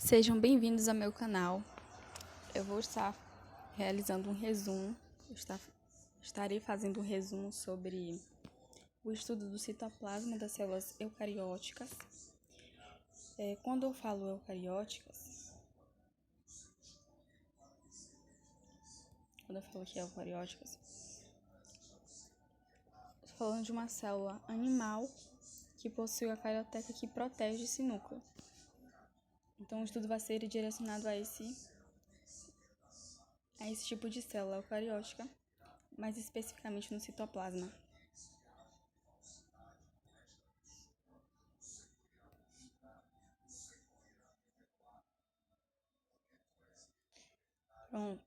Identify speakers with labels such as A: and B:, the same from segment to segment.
A: Sejam bem-vindos ao meu canal. Eu vou estar realizando um resumo, estarei fazendo um resumo sobre o estudo do citoplasma das células eucarióticas. Quando eu falo eucarióticas, estou falando de uma célula animal que possui a carioteca que protege esse núcleo. Então, o estudo vai ser direcionado a esse tipo de célula eucariótica, mais especificamente no citoplasma. Pronto.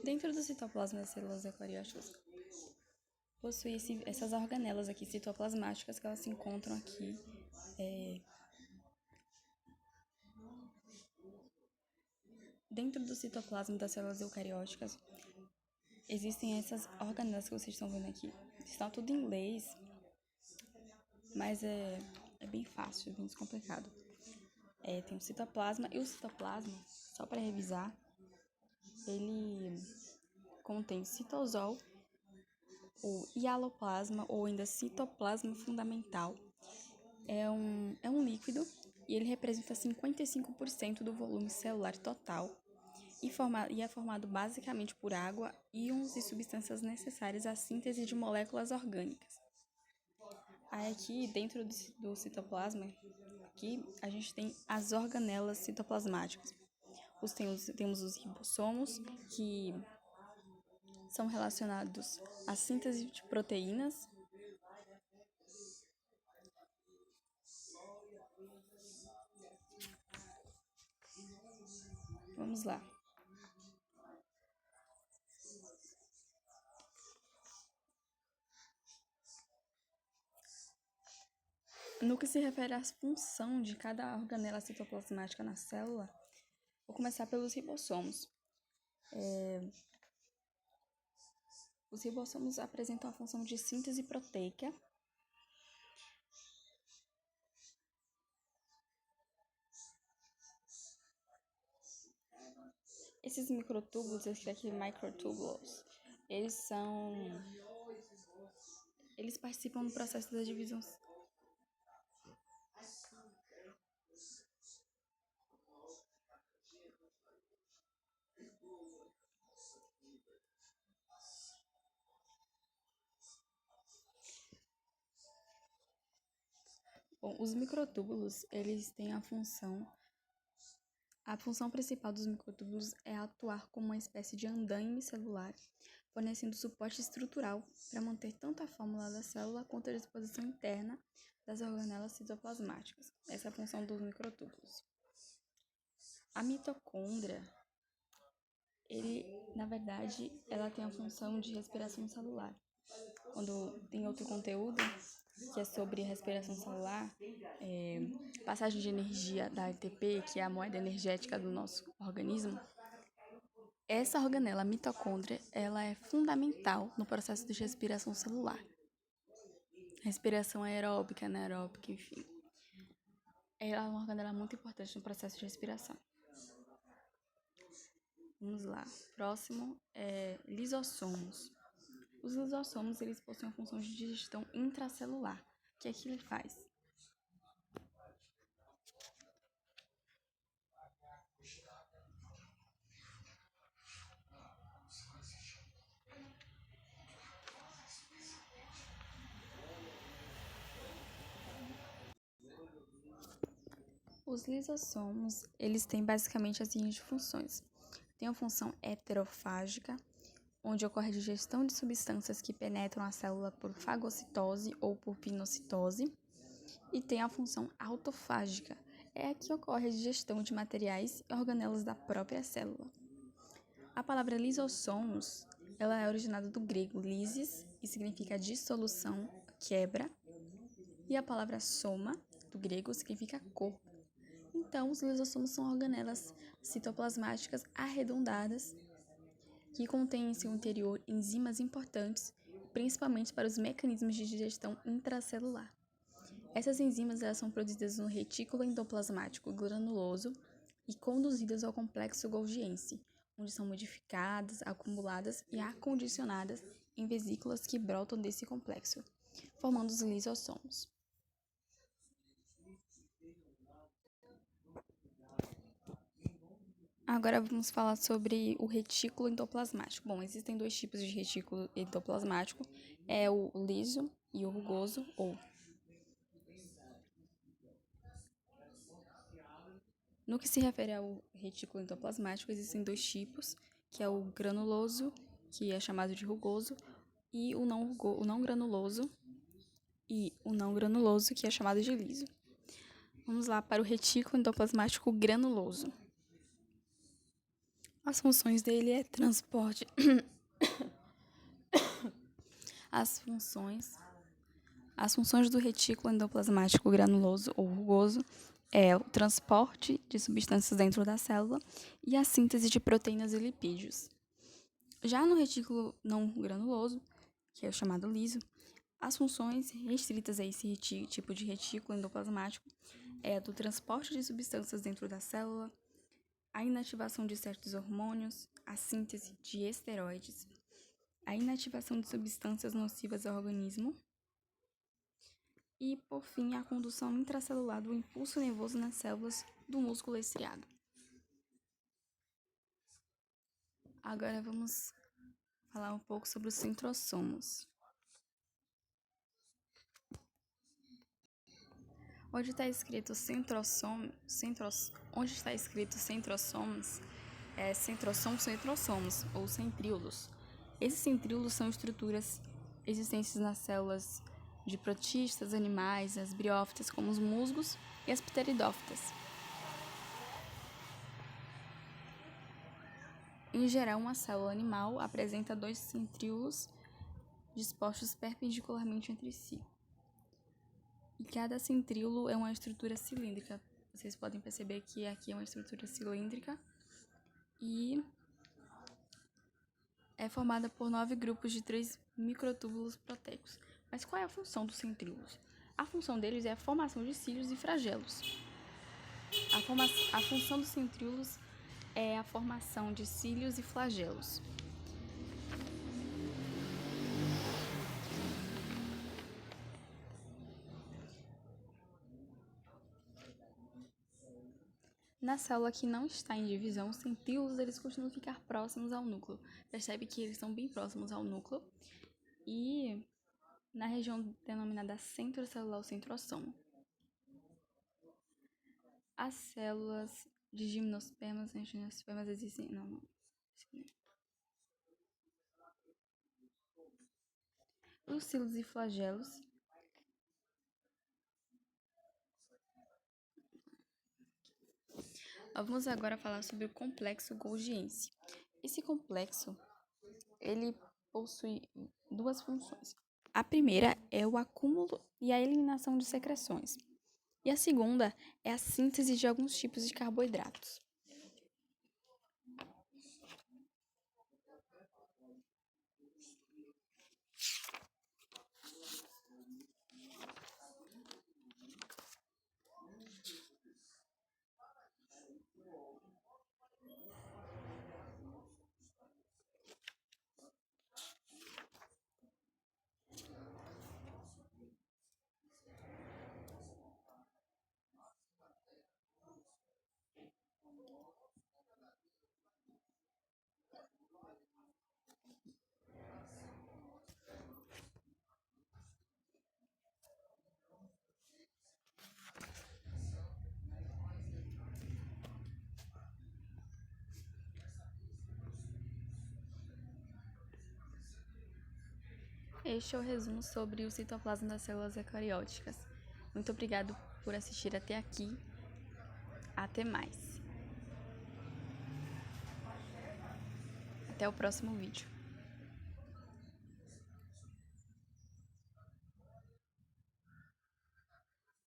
A: Dentro do citoplasma das células eucarióticas, possui essas organelas aqui citoplasmáticas que elas se encontram aqui dentro do citoplasma das células eucarióticas. Existem essas organelas que vocês estão vendo aqui. Está tudo em inglês, mas é bem fácil, bem descomplicado. Tem o citoplasma, e o citoplasma, só para revisar, ele contém citosol, o hialoplasma ou ainda citoplasma fundamental. É um líquido e ele representa 55% do volume celular total e é formado basicamente por água, íons e substâncias necessárias à síntese de moléculas orgânicas. Aí aqui dentro do citoplasma, aqui a gente tem as organelas citoplasmáticas. Temos os ribossomos, que são relacionados à síntese de proteínas. Vamos lá. No que se refere à função de cada organela citoplasmática na célula, vou começar pelos ribossomos. Os ribossomos apresentam a função de síntese proteica. Esses microtúbulos, microtubules, eles participam do processo da divisão. Bom, os microtúbulos, eles têm a função principal dos microtúbulos é atuar como uma espécie de andaime celular, fornecendo suporte estrutural para manter tanto a fórmula da célula quanto a disposição interna das organelas citoplasmáticas. Essa é a função dos microtúbulos. A mitocôndria, na verdade, ela tem a função de respiração celular. Quando tem outro conteúdo, que é sobre respiração celular, passagem de energia da ATP, que é a moeda energética do nosso organismo, essa organela, a mitocôndria, ela é fundamental no processo de respiração celular. Respiração aeróbica, anaeróbica, enfim. Ela é uma organela muito importante no processo de respiração. Vamos lá. Próximo é lisossomos. Os lisossomos, eles possuem a função de digestão intracelular. O que é que ele faz? Os lisossomos, eles têm basicamente as seguintes funções. Tem a função heterofágica, onde ocorre a digestão de substâncias que penetram a célula por fagocitose ou por pinocitose. E tem a função autofágica, que ocorre a digestão de materiais e organelas da própria célula. A palavra lisossomos, ela é originada do grego lysis, que significa dissolução, quebra, e a palavra soma, do grego significa corpo. Então, os lisossomos são organelas citoplasmáticas arredondadas que contêm em seu interior enzimas importantes, principalmente para os mecanismos de digestão intracelular. Essas enzimas elas são produzidas no retículo endoplasmático granuloso e conduzidas ao complexo golgiense, onde são modificadas, acumuladas e acondicionadas em vesículas que brotam desse complexo, formando os lisossomos. Agora vamos falar sobre o retículo endoplasmático. Bom, existem dois tipos de retículo endoplasmático, é o liso e o rugoso, No que se refere ao retículo endoplasmático, existem dois tipos, que é o granuloso, que é chamado de rugoso, e o não granuloso, que é chamado de liso. Vamos lá para o retículo endoplasmático granuloso. As funções dele é transporte. As funções do retículo endoplasmático granuloso ou rugoso é o transporte de substâncias dentro da célula e a síntese de proteínas e lipídios. Já no retículo não granuloso, que é o chamado liso, as funções restritas a esse tipo de retículo endoplasmático é a do transporte de substâncias dentro da célula, a inativação de certos hormônios, a síntese de esteroides, a inativação de substâncias nocivas ao organismo e, por fim, a condução intracelular do impulso nervoso nas células do músculo estriado. Agora vamos falar um pouco sobre os centrossomos. Onde está escrito centrossomos, centrossomos ou centríolos. Esses centríolos são estruturas existentes nas células de protistas, animais, as briófitas, como os musgos e as pteridófitas. Em geral, uma célula animal apresenta dois centríolos dispostos perpendicularmente entre si. E cada centríolo é uma estrutura cilíndrica. Vocês podem perceber que aqui é uma estrutura cilíndrica e é formada por 9 grupos de 3 microtúbulos proteicos. Mas qual é a função dos centríolos? A função deles é a formação de cílios e flagelos. A função dos centríolos é a formação de cílios e flagelos. Na célula que não está em divisão, os centríolos eles costumam ficar próximos ao núcleo. Percebe que eles estão bem próximos ao núcleo e na região denominada centrocelular ou centrossomo. As células de gimnospermas e angiospermas existem... Os cílios e flagelos. Vamos agora falar sobre o complexo golgiense. Esse complexo, ele possui duas funções. A primeira é o acúmulo e a eliminação de secreções. E a segunda é a síntese de alguns tipos de carboidratos. Este é o resumo sobre o citoplasma das células eucarióticas. Muito obrigado por assistir até aqui. Até mais. Até o próximo vídeo.